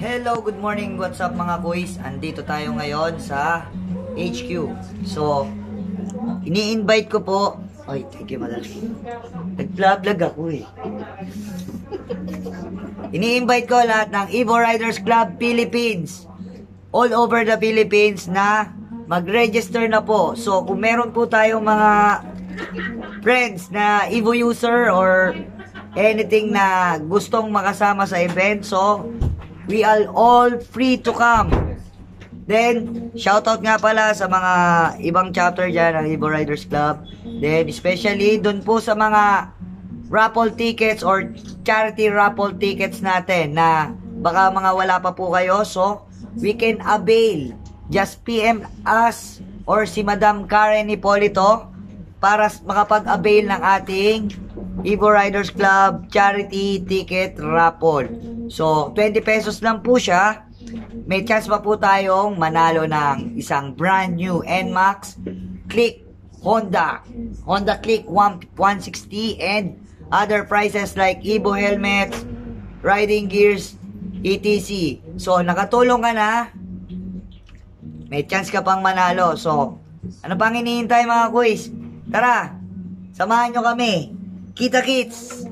Hello, good morning, what's up mga kuys? Andito tayo ngayon sa HQ. So, ini-invite ko po. Ay, thank you madam. Nag-vlog ako eh. Ini-invite ko lahat ng Evo Riders Club Philippines, all over the Philippines, na mag-register na po. So, kung meron po tayong mga friends na Evo user or anything na gustong makasama sa event, so we are all free to come. Then, shoutout nga pala sa mga ibang chapter dyan ng Evo Riders Club. Then, especially dun po sa mga raffle tickets or charity raffle tickets natin na baka mga wala pa po kayo. So, we can avail. Just PM us or si Madam Karen Hipolito para makapag-avail ng ating Evo Riders Club charity ticket raffle. So, 20 pesos lang po siya. May chance pa po tayong manalo ng isang brand new NMAX Click Honda Click 160 and other prizes like Evo helmets, riding gears, etc. So, nakatulong ka na, may chance ka pang manalo. So, ano pang hinihintay mga kuys? Tara, samahan nyo kami. Kita kits!